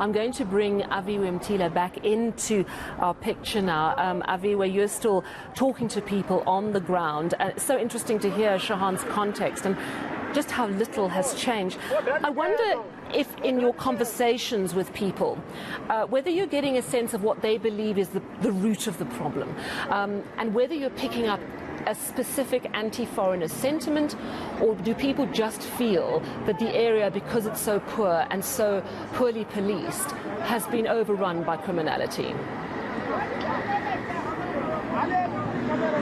I'm going to bring Aviwe Mtila back into our picture now. Aviwe, you're still talking to people on the ground. It's so interesting to hear Shahan's context and just how little has changed. I wonder if in your conversations with people, whether you're getting a sense of what they believe is the root of the problem, and whether you're picking up a specific anti-foreigner sentiment, or do people just feel that the area, because it's so poor and so poorly policed, has been overrun by criminality?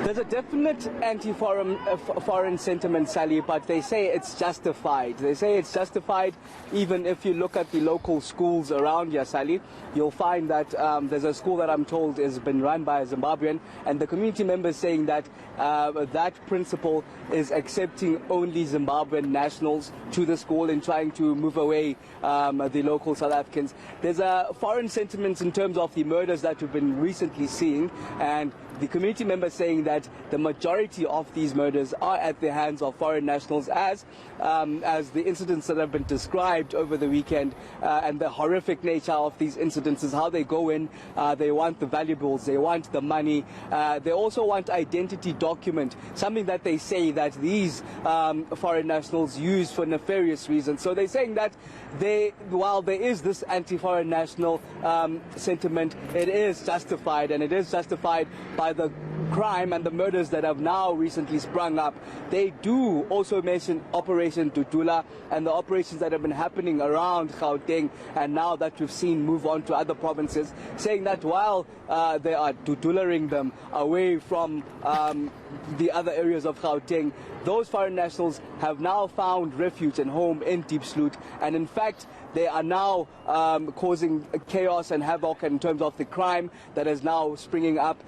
There's a definite anti-foreign sentiment, Sally, but they say it's justified. They say it's justified even if you look at the local schools around here, Sally. You'll find that there's a school that I'm told has been run by a Zimbabwean, and the community members saying that that principal is accepting only Zimbabwean nationals to the school and trying to move away the local South Africans. There's a foreign sentiment in terms of the murders that we've been recently seeing, and the community members saying that the majority of these murders are at the hands of foreign nationals, as the incidents that have been described over the weekend and the horrific nature of these incidences, how they go in, they want the valuables, they want the money, they also want identity document, something that they say that these foreign nationals use for nefarious reasons. So they're saying that while there is this anti-foreign national sentiment, it is justified, and it is justified by the crime and the murders that have now recently sprung up. They do also mention Operation Dudula and the operations that have been happening around Gauteng, and now that we've seen move on to other provinces, saying that while they are Dudulaing them away from the other areas of Gauteng, those foreign nationals have now found refuge and home in Diepsloot, and in fact they are now causing chaos and havoc in terms of the crime that is now springing up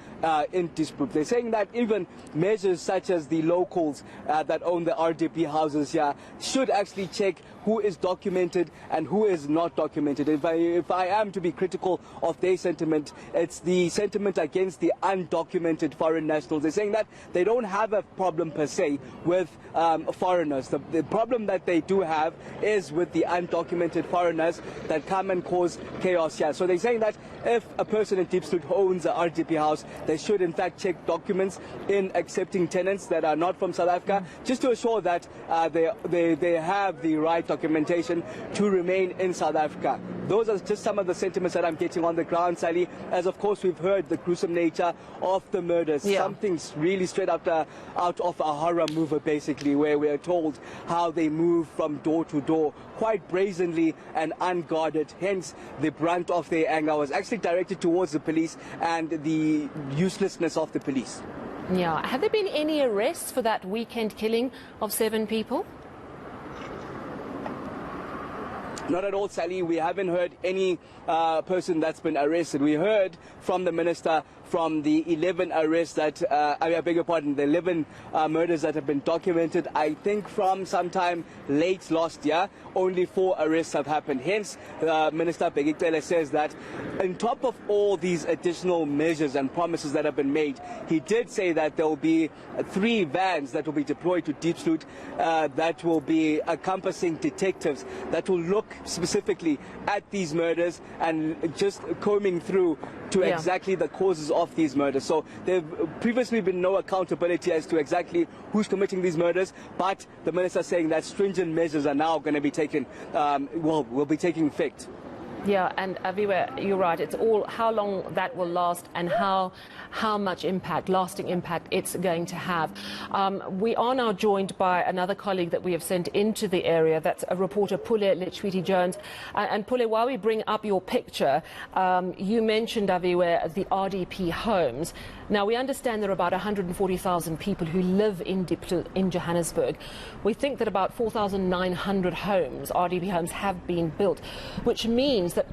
in Diepsloot. They're saying that even measures such as the locals that own the RDP houses here should actually check who is documented and who is not documented. If I am to be critical of their sentiment, it's the sentiment against the undocumented foreign nationals. They're saying that they don't have a problem per se with foreigners. The problem that they do have is with the undocumented foreigners that come and cause chaos here. So they're saying that if a person in Diepsloot owns an RDP house, they should in fact check documents in accepting tenants that are not from South Africa, just to assure that they have the right documentation to remain in South Africa. Those are just some of the sentiments that I'm getting on the ground, Sally, as of course we've heard the gruesome nature of the murders. Yeah. Something's really straight out of a horror movie, basically, where we are told how they move from door to door quite brazenly and unguarded. Hence, the brunt of their anger was actually directed towards the police and the uselessness of the police. Yeah. Have there been any arrests for that weekend killing of 7 people? Not at all, Sally. We haven't heard any person that's been arrested. We heard from the minister from the 11 arrests that, I beg your pardon, the 11 murders that have been documented. I think from sometime late last year, only 4 arrests have happened. Hence, Minister Bheki Cele says that on top of all these additional measures and promises that have been made, he did say that there will be 3 vans that will be deployed to Diepsloot that will be encompassing detectives that will look specifically at these murders and just combing through to exactly the causes of these murders. So there have previously been no accountability as to exactly who's committing these murders, but the minister saying that stringent measures are now going to be taken, will be taking effect. Yeah, and Aviwe, you're right. It's all how long that will last and how much impact, lasting impact, it's going to have. We are now joined by another colleague that we have sent into the area. That's a reporter, Pule Letshwiti-Jones. And Pule, while we bring up your picture, you mentioned, Aviwe, the RDP homes. Now, we understand there are about 140,000 people who live in Johannesburg. We think that about 4,900 homes, RDP homes, have been built, which means that,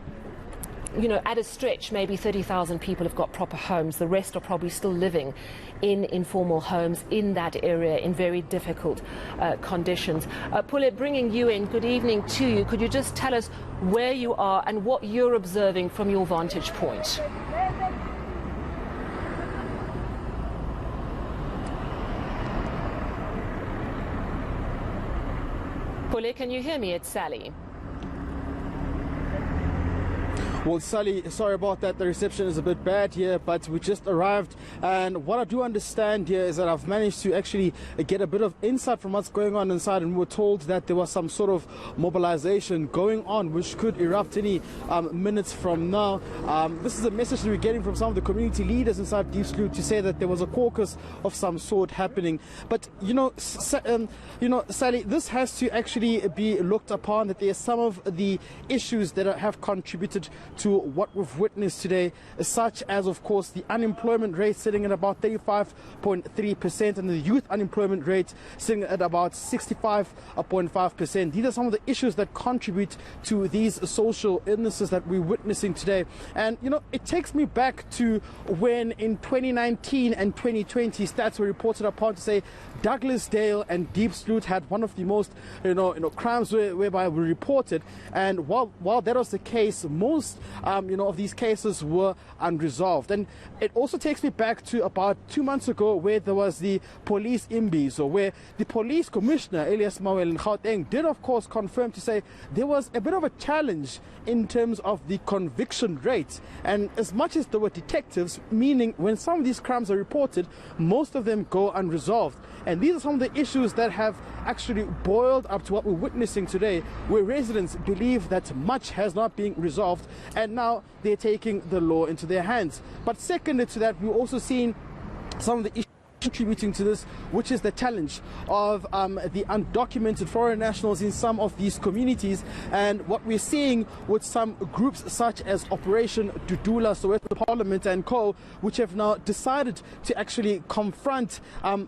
you know, at a stretch, maybe 30,000 people have got proper homes. The rest are probably still living in informal homes in that area in very difficult conditions. Pule, bringing you in, good evening to you. Could you just tell us where you are and what you're observing from your vantage point? Pule, can you hear me? It's Sally. Well, Sally, sorry about that. The reception is a bit bad here, but we just arrived. And what I do understand here is that I've managed to actually get a bit of insight from what's going on inside. And we were told that there was some sort of mobilization going on, which could erupt any minutes from now. This is a message that we're getting from some of the community leaders inside Diepsloot to say that there was a caucus of some sort happening. But, Sally, this has to actually be looked upon, that there are some of the issues that have contributed to what we've witnessed today, such as, of course, the unemployment rate sitting at about 35.3% and the youth unemployment rate sitting at about 65.5%. These are some of the issues that contribute to these social illnesses that we're witnessing today. And, it takes me back to when in 2019 and 2020 stats were reported upon to say Douglasdale and Diepsloot had one of the most, crimes whereby we reported. And while that was the case, most, of these cases were unresolved. And it also takes me back to about 2 months ago where there was the police imbizo, where the police commissioner, Elias Mawel in Gauteng, did of course confirm to say there was a bit of a challenge in terms of the conviction rate. And as much as there were detectives, meaning when some of these crimes are reported, most of them go unresolved. And these are some of the issues that have actually boiled up to what we're witnessing today, where residents believe that much has not been resolved and now they're taking the law into their hands. But secondly to that, we're also seeing some of the issues contributing to this, which is the challenge of the undocumented foreign nationals in some of these communities. And what we're seeing with some groups such as Operation Dudula, Soweto Parliament and Co., which have now decided to actually confront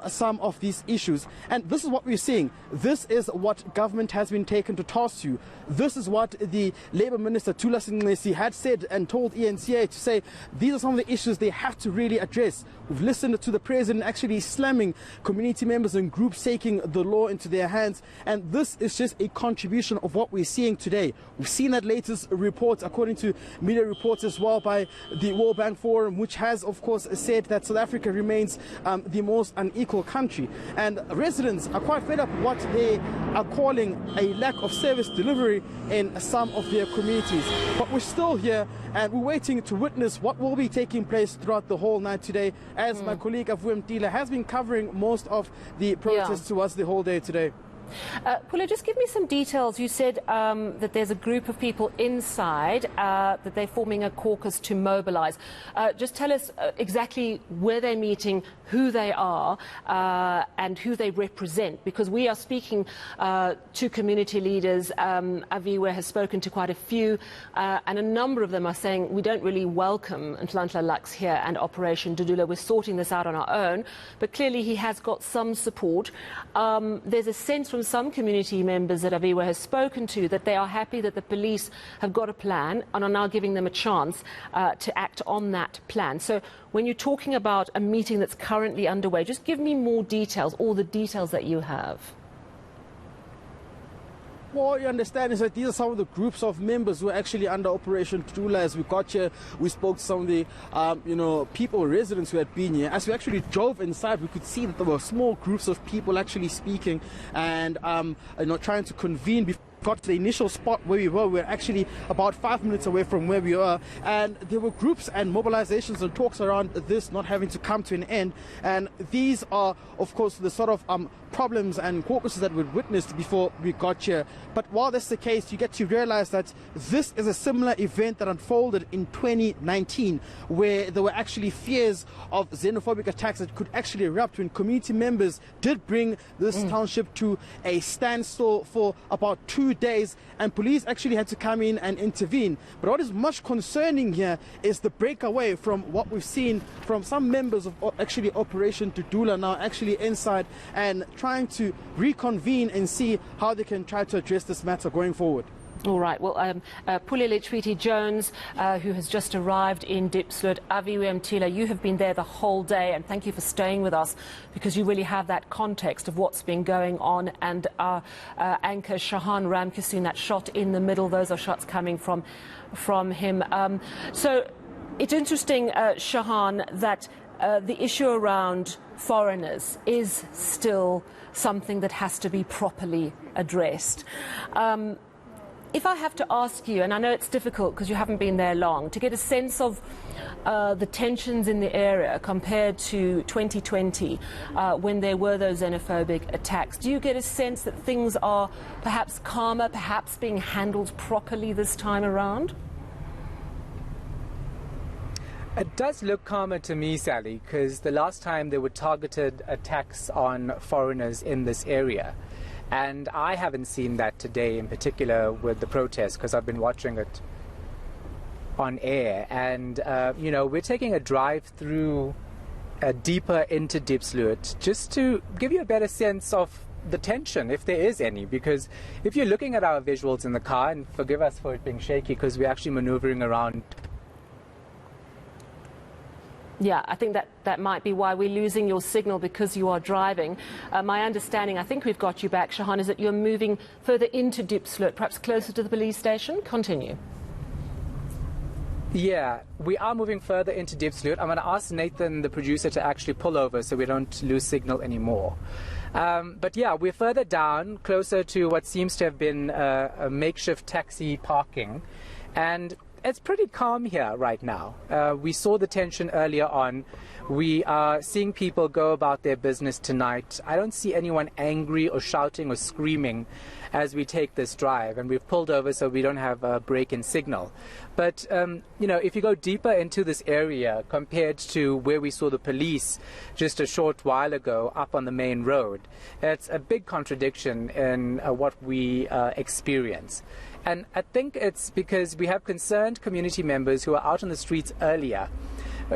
some of these issues. And this is what we're seeing. This is what government has been taken to task to. This is what the Labour Minister Tula Singlesi had said and told eNCA to say these are some of the issues they have to really address. We've listened to the President actually slamming community members and groups taking the law into their hands. And this is just a contribution of what we're seeing today. We've seen that latest report, according to media reports as well, by the World Bank Forum, which has, of course, said that South Africa remains the most unequal country. And residents are quite fed up with what they are calling a lack of service delivery in some of their communities. But we're still here and we're waiting to witness what will be taking place throughout the whole night today, as my colleague Aviwe Mtila has been covering most of the protests towards the whole day today. Pule, just give me some details. You said that there's a group of people inside, that they're forming a caucus to mobilize. Just tell us exactly where they're meeting, who they are, and who they represent, because we are speaking to community leaders. Aviwe has spoken to quite a few, and a number of them are saying we don't really welcome Nhlanhla Lux here and Operation Dudula. We're sorting this out on our own. But clearly he has got some support. There's a sense from some community members that Aviwe has spoken to that they are happy that the police have got a plan and are now giving them a chance to act on that plan. So when you're talking about a meeting that's currently underway, just give me more details, all the details that you have. What you understand is that these are some of the groups of members who are actually under Operation Dudula. As we got here, we spoke to some of the, people, residents who had been here. As we actually drove inside, we could see that there were small groups of people actually speaking and, trying to convene before got to the initial spot where we were. We're actually about 5 minutes away from where we are, and there were groups and mobilizations and talks around this not having to come to an end. And these are, of course, the sort of problems and caucuses that we'd witnessed before we got here. But while that's the case, you get to realize that this is a similar event that unfolded in 2019, where there were actually fears of xenophobic attacks that could actually erupt when community members did bring this township to a standstill for about 2 days, and police actually had to come in and intervene. But what is much concerning here is the breakaway from what we've seen from some members of actually Operation Dudula now actually inside and trying to reconvene and see how they can try to address this matter going forward. All right. Well, Pule Letshwiti-Jones, who has just arrived in Diepsloot, Aviwe Mtila, you have been there the whole day, and thank you for staying with us because you really have that context of what's been going on. And our anchor Shahan Ramkissoon, that shot in the middle, those are shots coming from him. So it's interesting, Shahan, that the issue around foreigners is still something that has to be properly addressed. If I have to ask you, and I know it's difficult because you haven't been there long, to get a sense of the tensions in the area compared to 2020 when there were those xenophobic attacks, do you get a sense that things are perhaps calmer, perhaps being handled properly this time around? It does look calmer to me, Sally, because the last time there were targeted attacks on foreigners in this area. And I haven't seen that today in particular with the protests because I've been watching it on air. And, you know, we're taking a drive through deeper into Diepsloot just to give you a better sense of the tension, if there is any. Because if you're looking at our visuals in the car, and forgive us for it being shaky because we're actually maneuvering around. Yeah, I think that might be why we're losing your signal because you are driving. My understanding, I think we've got you back, Shahan, is that you're moving further into Diepsloot, perhaps closer to the police station. Continue. Yeah, we are moving further into Diepsloot. I'm going to ask Nathan, the producer, to actually pull over so we don't lose signal anymore. But yeah, we're further down, closer to what seems to have been a makeshift taxi parking. And it's pretty calm here right now. We saw the tension earlier on. We are seeing people go about their business tonight. I don't see anyone angry or shouting or screaming as we take this drive. And we've pulled over so we don't have a break in signal. But, you know, if you go deeper into this area compared to where we saw the police just a short while ago up on the main road, it's a big contradiction in what we experience. And I think it's because we have concerned community members who are out on the streets earlier,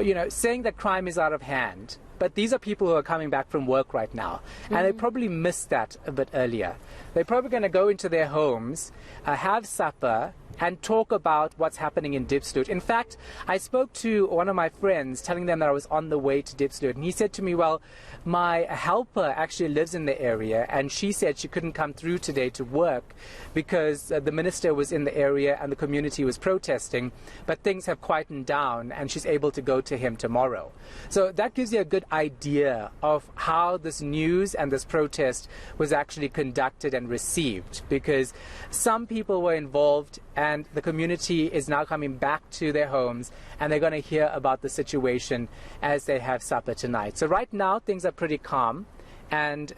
you know, saying that crime is out of hand. But these are people who are coming back from work right now, and they probably missed that a bit earlier. They're probably going to go into their homes, have supper, and talk about what's happening in Diepsloot. In fact, I spoke to one of my friends telling them that I was on the way to Diepsloot, and he said to me, well, my helper actually lives in the area, and she said she couldn't come through today to work because the minister was in the area and the community was protesting, but things have quietened down and she's able to go to him tomorrow. So that gives you a good idea of how this news and this protest was actually conducted and received, because some people were involved and the community is now coming back to their homes and they're going to hear about the situation as they have supper tonight. So right now things are pretty calm, and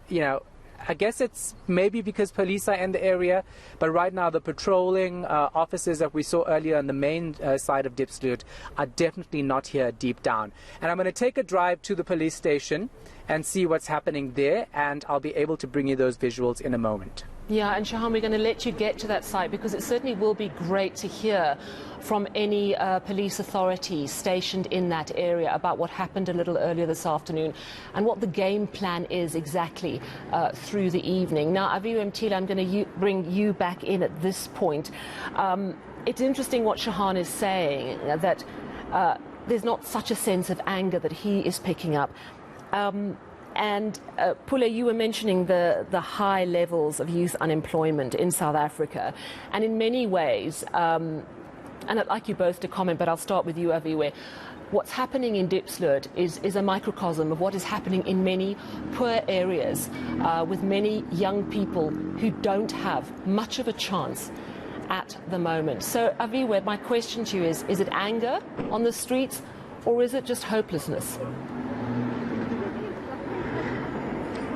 you know, I guess it's maybe because police are in the area, but right now the patrolling officers that we saw earlier on the main side of Diepsloot are definitely not here deep down. And I'm going to take a drive to the police station and see what's happening there, and I'll be able to bring you those visuals in a moment. Yeah, and Shahan, we're going to let you get to that site because it certainly will be great to hear from any police authorities stationed in that area about what happened a little earlier this afternoon and what the game plan is exactly through the evening. Now, Aviwe Mtila, I'm going to bring you back in at this point. It's interesting what Shahan is saying, that there's not such a sense of anger that he is picking up. And Pule, you were mentioning the high levels of youth unemployment in South Africa. And in many ways, and I'd like you both to comment, but I'll start with you, Aviwe. What's happening in Diepsloot is a microcosm of what is happening in many poor areas with many young people who don't have much of a chance at the moment. So, Aviwe, my question to you is it anger on the streets or is it just hopelessness?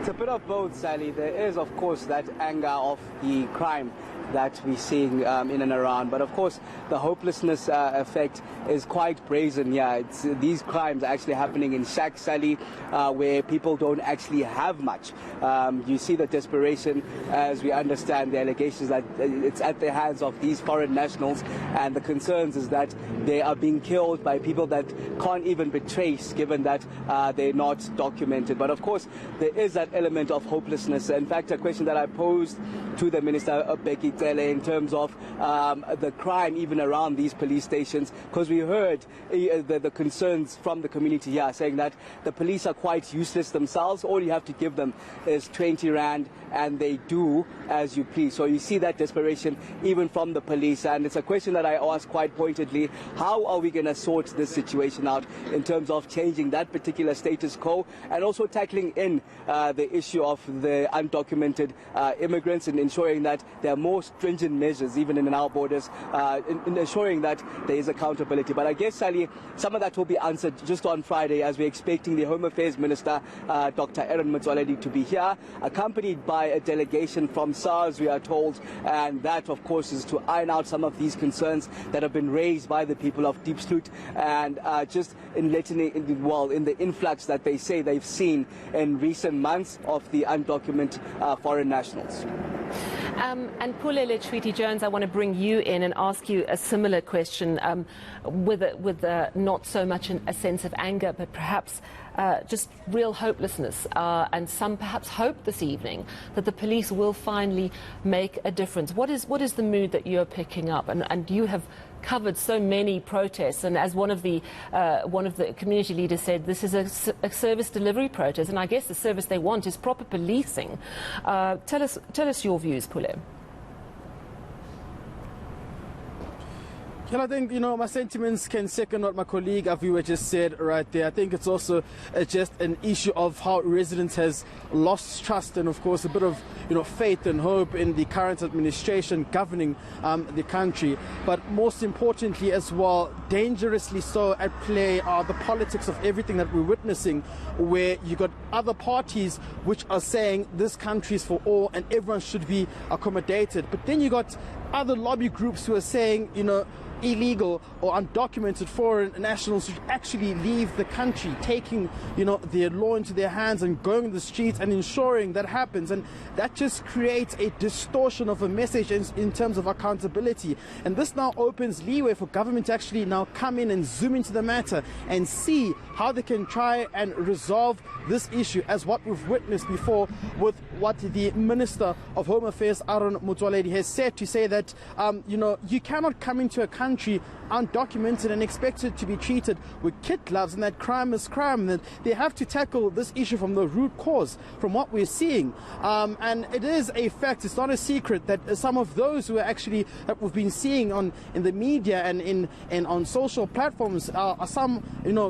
It's a bit of both, Sally. There is, of course, that anger of the crime that we're seeing in and around. But, of course, the hopelessness effect is quite brazen. Yeah, these crimes are actually happening in shacks, Sally, where people don't actually have much. You see the desperation, as we understand the allegations that it's at the hands of these foreign nationals. And the concerns is that they are being killed by people that can't even be traced, given that they're not documented. But, of course, there is that element of hopelessness. In fact, a question that I posed to the Minister Bheki Cele in terms of the crime even around these police stations, because we heard the concerns from the community here saying that the police are quite useless themselves. All you have to give them is 20 rand and they do as you please. So you see that desperation even from the police, and it's a question that I ask quite pointedly: how are we going to sort this situation out in terms of changing that particular status quo and also tackling in the issue of the undocumented immigrants and ensuring that there are more more stringent measures, even in our borders, in ensuring that there is accountability. But I guess, Sally, some of that will be answered just on Friday, as we're expecting the Home Affairs Minister, Dr. Mtila, to be here, accompanied by a delegation from SARS, we are told, and that, of course, is to iron out some of these concerns that have been raised by the people of Diepsloot, and just in the influx that they say they've seen in recent months of the undocumented foreign nationals. And Pule Letshwiti-Jones, I want to bring you in and ask you a similar question, with not so much a sense of anger, but perhaps just real hopelessness, and some perhaps hope this evening that the police will finally make a difference. What is the mood that you're picking up? And you have covered so many protests, and as one of the community leaders said, this is a service delivery protest, and I guess the service they want is proper policing. Tell us your views, Pule. Well, I think, my sentiments can second what my colleague Aviwe just said right there. I think it's also just an issue of how residents has lost trust and, of course, a bit of, faith and hope in the current administration governing the country. But most importantly as well, dangerously so at play are the politics of everything that we're witnessing, where you got other parties which are saying this country is for all and everyone should be accommodated. But then you got other lobby groups who are saying, illegal or undocumented foreign nationals should actually leave the country, taking, their law into their hands and going to the streets and ensuring that happens. And that just creates a distortion of a message in terms of accountability. And this now opens leeway for government to actually now come in and zoom into the matter and see how they can try and resolve this issue, as what we've witnessed before with what the Minister of Home Affairs, Shahan Ramkissoon, has said, to say that, you cannot come into a country undocumented and expected to be treated with kid gloves, and that crime is crime, that they have to tackle this issue from the root cause, from what we're seeing. And it is a fact, it's not a secret, that some of those who are actually, that we've been seeing in the media and on social platforms are some,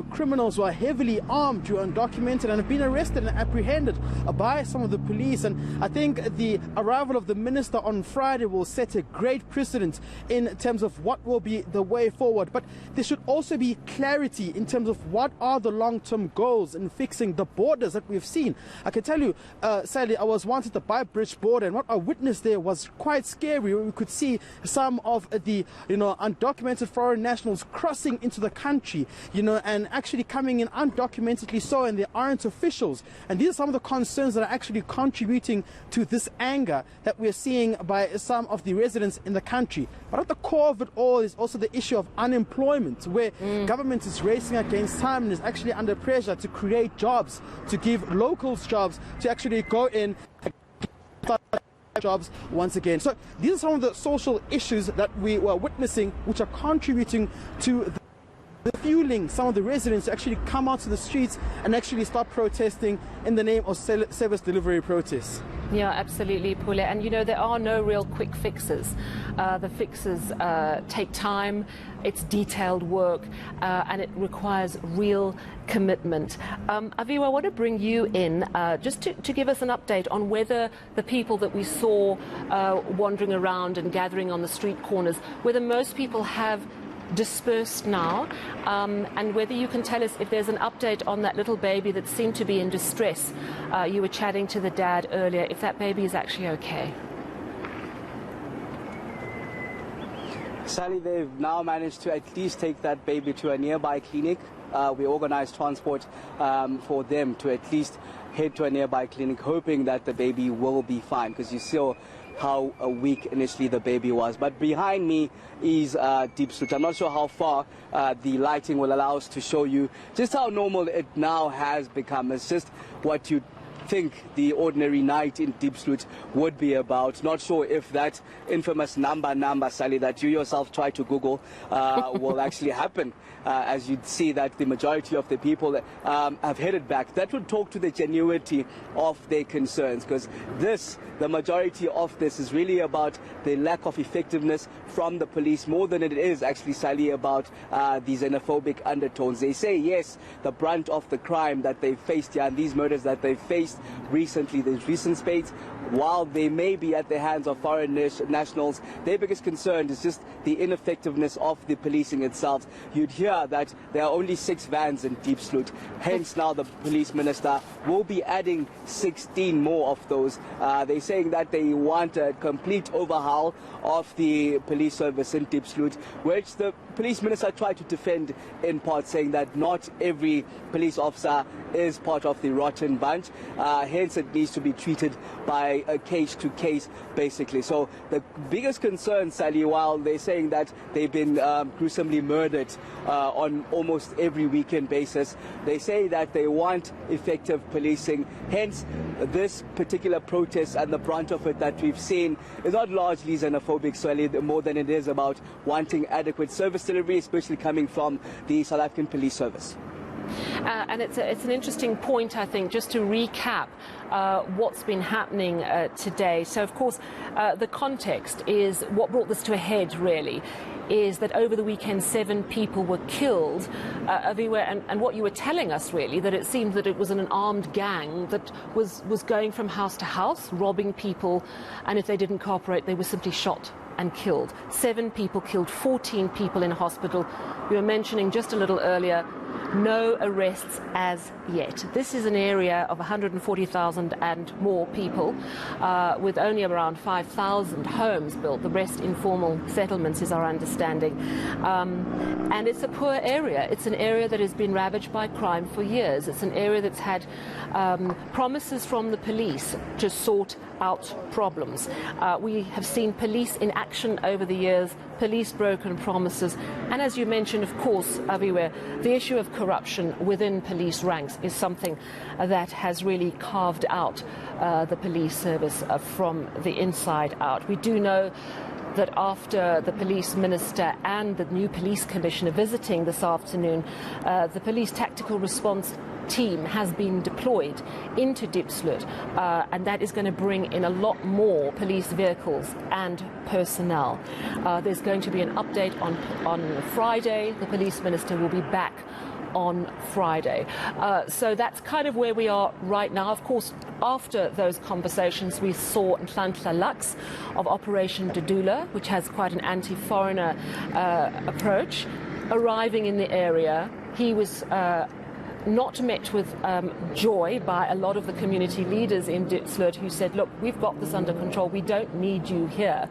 criminals who are heavily armed, who are undocumented and have been arrested and apprehended by some of the police. And I think the arrival of the minister on Friday will set a great precedent in terms of what will be the way forward. But there should also be clarity in terms of what are the long-term goals in fixing the borders that we've seen. I can tell you, sadly, I was once at the Bridge border, and what I witnessed there was quite scary. We could see some of the undocumented foreign nationals crossing into the country, and actually coming in undocumentedly so, and they aren't officials. And these are some of the concerns that are actually contributing to this anger that we're seeing by some of the residents in the country. But at the core of it all is also the issue of unemployment, where government is racing against time and is actually under pressure to create jobs, to give locals jobs, to actually go in and start jobs once again. So these are some of the social issues that we were witnessing, which are contributing to the fueling some of the residents to actually come out to the streets and actually start protesting in the name of service delivery protests. Yeah, absolutely, Pule. And there are no real quick fixes. The fixes take time, it's detailed work, and it requires real commitment. Aviwe, I want to bring you in just to give us an update on whether the people that we saw wandering around and gathering on the street corners, whether most people have dispersed now, and whether you can tell us if there's an update on that little baby that seemed to be in distress. You were chatting to the dad earlier, if that baby is actually okay. Sally, they've now managed to at least take that baby to a nearby clinic. We organized transport for them to at least head to a nearby clinic, hoping that the baby will be fine, because you saw how weak initially the baby was. But behind me is Diepsloot. I'm not sure how far the lighting will allow us to show you just how normal it now has become. It's just what you think the ordinary night in Diepsloot would be about. Not sure if that infamous number, Sally, that you yourself try to Google will actually happen, as you'd see that the majority of the people have headed back. That would talk to the genuinity of their concerns, because the majority of this is really about the lack of effectiveness from the police, more than it is actually, Sally, about these xenophobic undertones. They say, yes, the brunt of the crime that they've faced here and these murders that they've faced just recently. These recent spades, while they may be at the hands of foreign nationals, their biggest concern is just the ineffectiveness of the policing itself. You'd hear that there are only 6 vans in Diepsloot. Hence now the police minister will be adding 16 more of those. They're saying that they want a complete overhaul of the police service in Diepsloot, which the police minister tried to defend in part, saying that not every police officer is part of the rotten bunch. Hence it needs to be treated by a case to case, basically. So the biggest concern, Sally, while they're saying that they've been gruesomely murdered on almost every weekend basis, they say that they want effective policing. Hence this particular protest and the brunt of it that we've seen is not largely xenophobic, Sally, more than it is about wanting adequate service delivery, especially coming from the South African Police Service. And it's an interesting point, I think, just to recap what's been happening today. So, of course, the context is what brought this to a head, really, is that over the weekend 7 people were killed. Aviwe, and what you were telling us, really, that it seemed that it was an armed gang that was going from house to house, robbing people, and if they didn't cooperate, they were simply shot and killed. 7 people killed, 14 people in hospital. You were mentioning just a little earlier, no arrests as yet. This is an area of 140,000 and more people, with only around 5,000 homes built. The rest informal settlements is our understanding. And it's a poor area. It's an area that has been ravaged by crime for years. It's an area that's had promises from the police to sort out problems. We have seen police in action over the years, police broken promises, and as you mentioned, of course, Aviwe, the issue of corruption within police ranks is something that has really carved out the police service from the inside out. We do know that after the police minister and the new police commissioner visiting this afternoon, the police tactical response team has been deployed into Diepsloot, and that is going to bring in a lot more police vehicles and personnel. There's going to be an update on Friday. The police minister will be back on Friday. So that's kind of where we are right now. Of course, after those conversations, we saw Nhlanhla Lux of Operation Dudula, which has quite an anti-foreigner approach, arriving in the area. He was not met with joy by a lot of the community leaders in Diepsloot, who said, look, we've got this under control, we don't need you here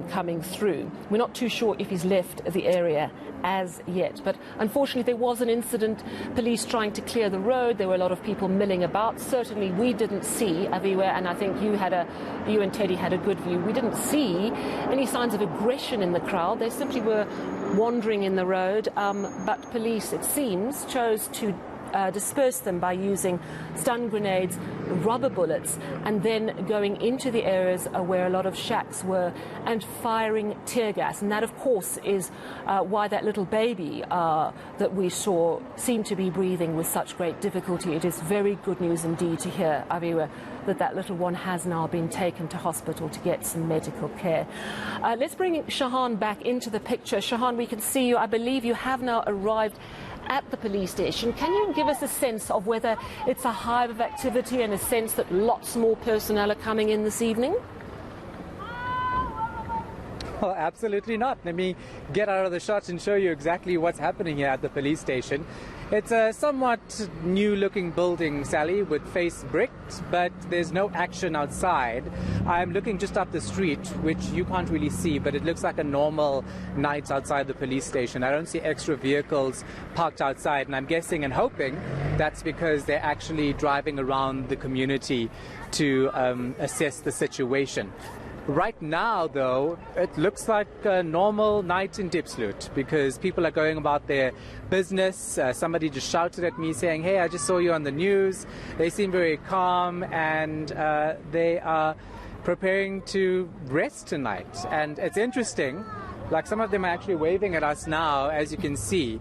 coming through. We're not too sure if he's left the area as yet, but unfortunately there was an incident, police trying to clear the road, there were a lot of people milling about. Certainly we didn't see, Aviwe, and I think you and Teddy had a good view, we didn't see any signs of aggression in the crowd. They simply were wandering in the road, but police, it seems, chose to disperse them by using stun grenades, rubber bullets, and then going into the areas where a lot of shacks were and firing tear gas. And that, of course, is why that little baby that we saw seemed to be breathing with such great difficulty. It is very good news indeed to hear, Aviwe, that little one has now been taken to hospital to get some medical care. Let's bring Shahan back into the picture. Shahan, we can see you. I believe you have now arrived at the police station. Can you give us a sense of whether it's a hive of activity and a sense that lots more personnel are coming in this evening? Well, absolutely not. Let me get out of the shot and show you exactly what's happening here at the police station. It's a somewhat new-looking building, Sally, with face bricked, but there's no action outside. I'm looking just up the street, which you can't really see, but it looks like a normal night outside the police station. I don't see extra vehicles parked outside, and I'm guessing and hoping that's because they're actually driving around the community to assess the situation. Right now, though, it looks like a normal night in Diepsloot because people are going about their business. Somebody just shouted at me saying, hey, I just saw you on the news. They seem very calm and they are preparing to rest tonight. And it's interesting, like some of them are actually waving at us now, as you can see.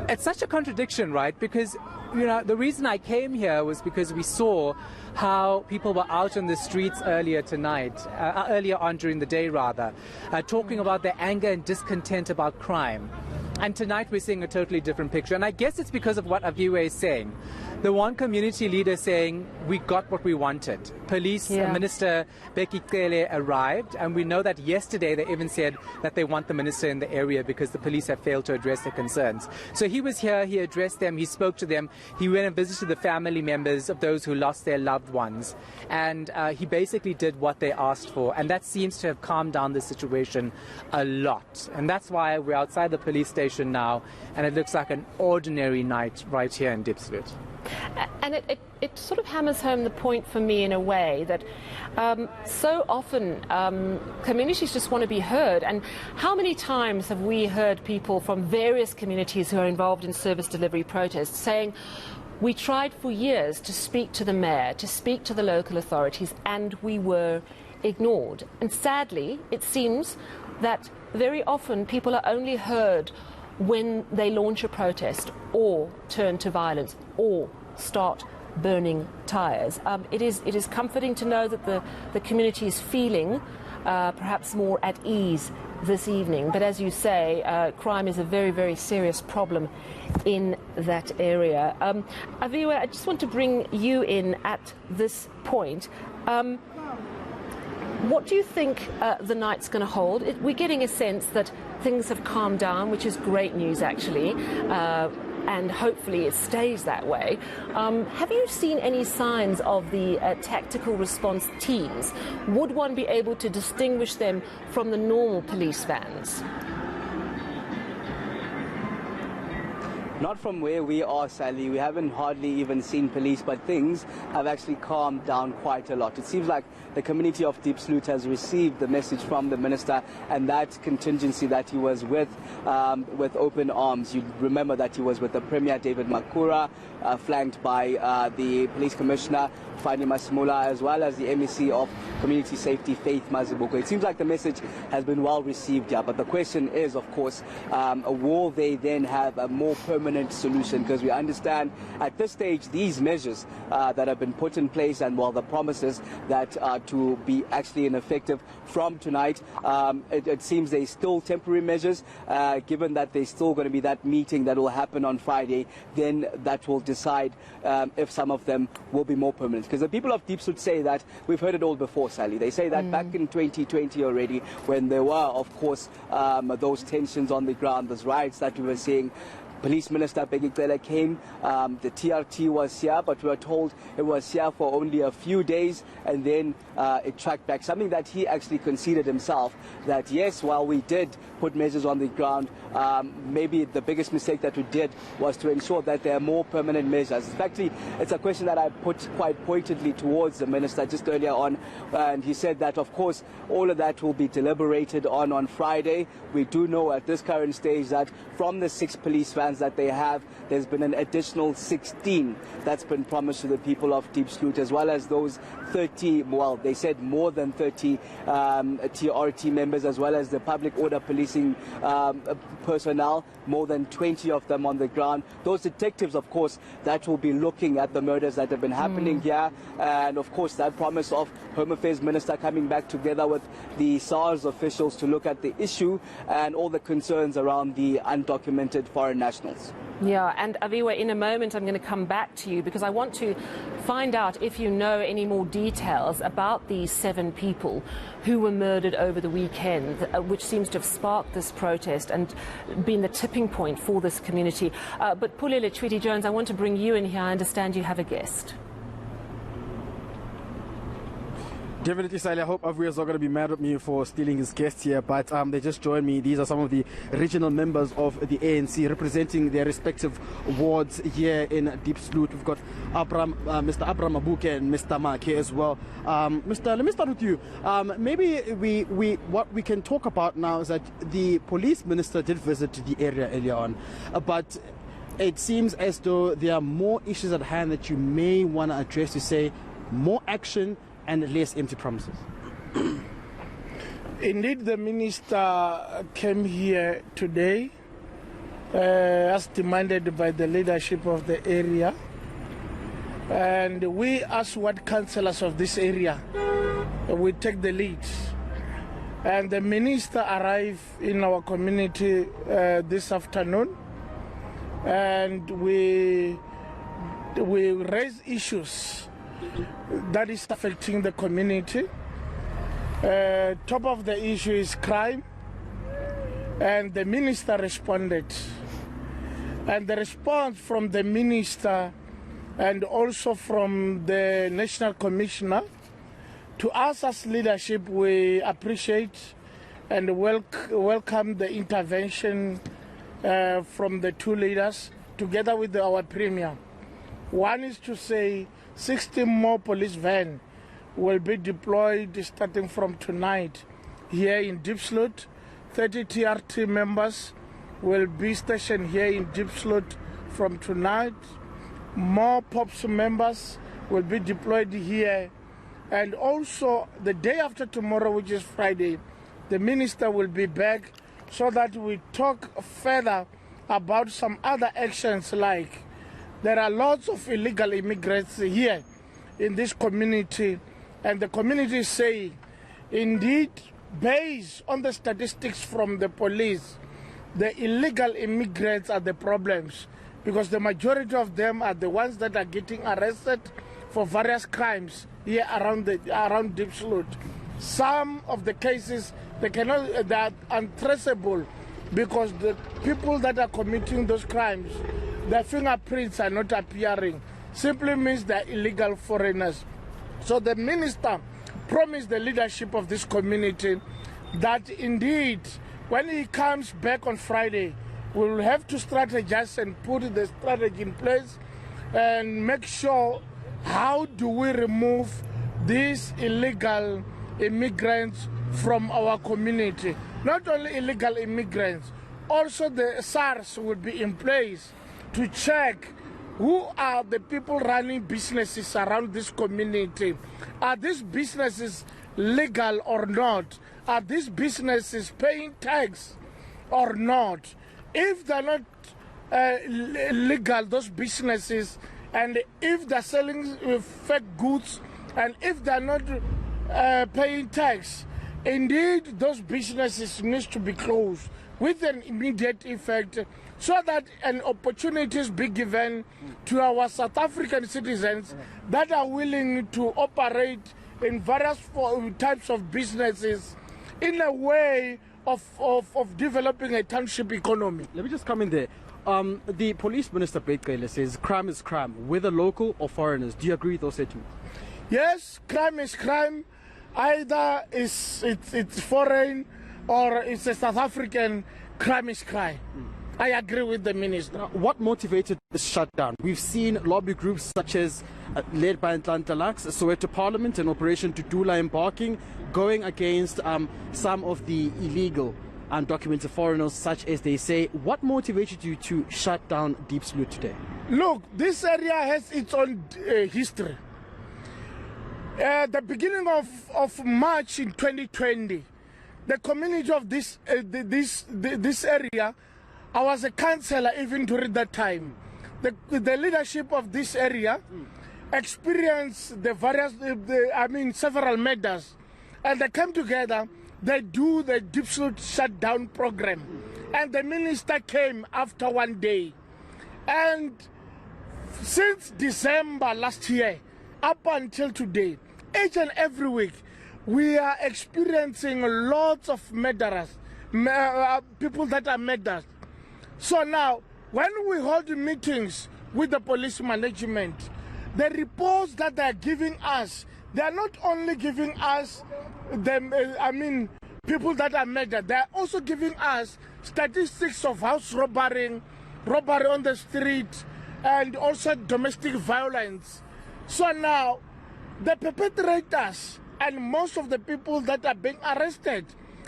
It's such a contradiction, right? Because, you know, the reason I came here was because we saw how people were out on the streets earlier on during the day, talking about their anger and discontent about crime. And tonight we're seeing a totally different picture. And I guess it's because of what Aviwe is saying. The one community leader saying, we got what we wanted. Police Minister Bheki Cele arrived, and we know that yesterday they even said that they want the minister in the area because the police have failed to address their concerns. So he was here, he addressed them, he spoke to them, he went and visited the family members of those who lost their loved ones, and he basically did what they asked for, and that seems to have calmed down the situation a lot. And that's why we're outside the police station now, and it looks like an ordinary night right here in Diepsloot. And it sort of hammers home the point for me in a way that so often communities just want to be heard. And how many times have we heard people from various communities who are involved in service delivery protests saying, we tried for years to speak to the mayor, to speak to the local authorities, and we were ignored. And sadly, it seems that very often people are only heard when they launch a protest or turn to violence or start burning tyres. It is comforting to know that the community is feeling perhaps more at ease this evening. But as you say, crime is a very, very serious problem in that area. Aviwe, I just want to bring you in at this point. What do you think the night's going to hold? We're getting a sense that things have calmed down, which is great news, actually, and hopefully it stays that way. Have you seen any signs of the tactical response teams? Would one be able to distinguish them from the normal police vans? Not from where we are, Sally. We haven't hardly even seen police, but things have actually calmed down quite a lot. It seems like the community of Diepsloot has received the message from the minister, and that contingency that he was with open arms. You remember that he was with the Premier, David Makura, flanked by the Police Commissioner, Fani Masimula, as well as the MEC of Community Safety, Faith Mazibuko. It seems like the message has been well received here, but the question is, of course, will they then have a more permanent solution? Because we understand at this stage these measures that have been put in place, and while the promises that are to be actually ineffective from tonight, it seems they're still temporary measures. Given that there's still going to be that meeting that will happen on Friday, then that will decide if some of them will be more permanent. Because the people of Diepsloot say that, we've heard it all before, Sally. They say that back in 2020 already, when there were, of course, those tensions on the ground, those riots that we were seeing, Police Minister Bheki Cele came, the TRT was here, but we were told it was here for only a few days, and then it tracked back. Something that he actually conceded himself, that yes, while we did put measures on the ground, maybe the biggest mistake that we did was to ensure that there are more permanent measures. Actually, it's a question that I put quite pointedly towards the minister just earlier on, and he said that, of course, all of that will be deliberated on Friday. We do know at this current stage that from the 6 police vans that they have, there's been an additional 16 that's been promised to the people of Diepsloot, as well as those 30, well, they said more than 30 TRT members, as well as the public order policing personnel, more than 20 of them on the ground. Those detectives, of course, that will be looking at the murders that have been happening here, and of course that promise of Home Affairs Minister coming back together with the SARS officials to look at the issue and all the concerns around the undocumented foreign nationals. Yeah, and Aviwe, in a moment I'm going to come back to you because I want to find out if you know any more details about these 7 people who were murdered over the weekend, which seems to have sparked this protest and been the tipping point for this community. But Pule Letshwiti-Jones, I want to bring you in here. I understand you have a guest. Definitely, Sally. I hope Aviwe is not going to be mad at me for stealing his guest here, but they just joined me. These are some of the regional members of the ANC representing their respective wards here in Diepsloot. We've got Mr. Abraham Abuke and Mr. Make as well. Let me start with you. Maybe what we can talk about now is that the police minister did visit the area earlier on, but it seems as though there are more issues at hand that you may want to address. You say more action and less empty promises. Indeed, the minister came here today as demanded by the leadership of the area. And we, as ward councillors of this area, we take the lead And the minister arrived in our community this afternoon, and we raise issues that is affecting the community. Top of the issue is crime, and the minister responded. And the response from the minister and also from the National Commissioner, to us as leadership, we appreciate and welcome the intervention from the two leaders together with our Premier. One is to say 60 more police vans will be deployed starting from tonight here in Diepsloot. 30 TRT members will be stationed here in Diepsloot from tonight. More POPs members will be deployed here. And also the day after tomorrow, which is Friday, the minister will be back so that we talk further about some other actions, like there are lots of illegal immigrants here in this community, and the community say, indeed, based on the statistics from the police, the illegal immigrants are the problems, because the majority of them are the ones that are getting arrested for various crimes here around Diepsloot. Some of the cases they are untraceable because the people that are committing those crimes, their fingerprints are not appearing. Simply means they're illegal foreigners. So the minister promised the leadership of this community that indeed, when he comes back on Friday, we will have to strategize and put the strategy in place and make sure how do we remove these illegal immigrants from our community. Not only illegal immigrants, also the SARS will be in place to check who are the people running businesses around this community. Are these businesses legal or not? Are these businesses paying tax or not? If they're not legal, those businesses, and if they're selling fake goods, and if they're not paying tax, indeed those businesses need to be closed with an immediate effect, so that an opportunities be given to our South African citizens that are willing to operate in various types of businesses in a way of developing a township economy. Let me just come in there. The Police Minister Bheki Cele says crime is crime, whether local or foreigners. Do you agree with those statements? Yes, crime is crime. Either it's foreign or it's a South African, crime is crime. I agree with the minister. Now, what motivated this shutdown? We've seen lobby groups such as led by Nhlanhla, Soweto Parliament, and Operation Tudula embarking, going against some of the illegal undocumented foreigners, such as they say. What motivated you to shut down Diepsloot today? Look, this area has its own history. The beginning of March in 2020, the community of this area, I was a councillor even during that time. The leadership of this area experienced the various, several matters, and they came together. They do the Diepsloot shutdown program, and the minister came after one day. And since December last year, up until today, each and every week, we are experiencing lots of murderers, people that are murdered. So now, when we hold meetings with the police management, the reports that they are giving us, they are not only giving us people that are murdered, they are also giving us statistics of house robbery on the street, and also domestic violence. So now, the perpetrators and most of the people that are being arrested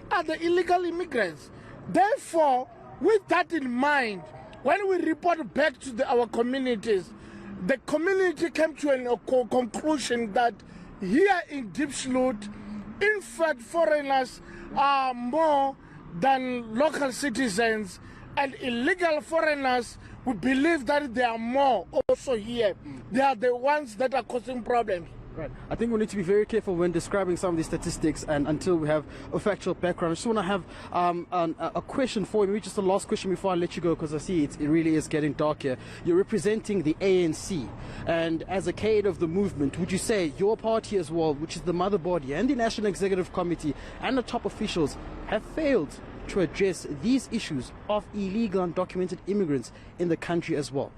are the illegal immigrants. Therefore, with that in mind, when we report back to our communities, the community came to a conclusion that here in Diepsloot, in fact, foreigners are more than local citizens, and illegal foreigners, we believe that they are more also here. They are the ones that are causing problems. Right. I think we need to be very careful when describing some of these statistics, and until we have a factual background. I just want to have a question for you, maybe just a last question before I let you go, because I see it really is getting dark here. You're representing the ANC, and as a head of the movement, would you say your party as well, which is the mother body, and the National Executive Committee and the top officials have failed to address these issues of illegal undocumented immigrants in the country as well?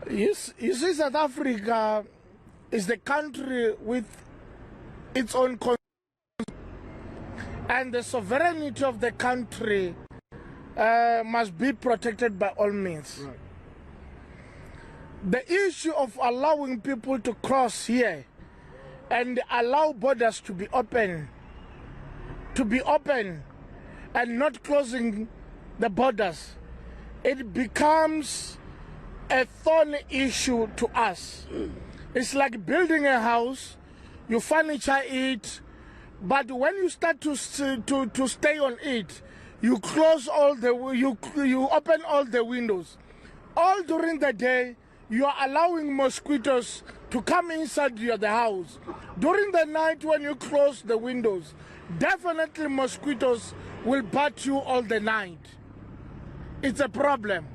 You see, South Africa is the country with its own constitution, and the sovereignty of the country must be protected by all means. Right. The issue of allowing people to cross here and allow borders to be open and not closing the borders, it becomes a thorny issue to us. It's like building a house, you furniture it, but when you start to stay on it, you close all you open all the windows. All during the day, you are allowing mosquitoes to come inside the house. During the night, when you close the windows, definitely mosquitoes will bite you all the night. It's a problem.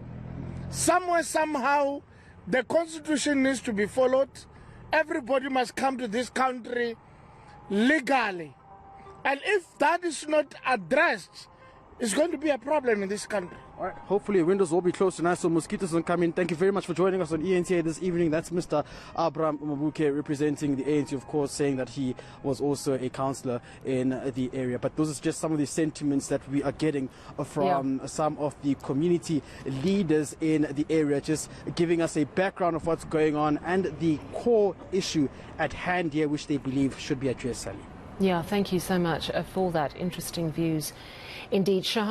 Somewhere, somehow, the constitution needs to be followed. Everybody must come to this country legally. And if that is not addressed, it's going to be a problem in this country. All right. Hopefully windows will be closed tonight so mosquitoes don't come in. Thank you very much for joining us on eNCA this evening. That's Mr. Abraham Mabuke, representing the ANC, of course, saying that he was also a councillor in the area. But those are just some of the sentiments that we are getting from some of the community leaders in the area, just giving us a background of what's going on and the core issue at hand here, which they believe should be addressed, Sally. Yeah, thank you so much for that. Interesting views indeed. Shahan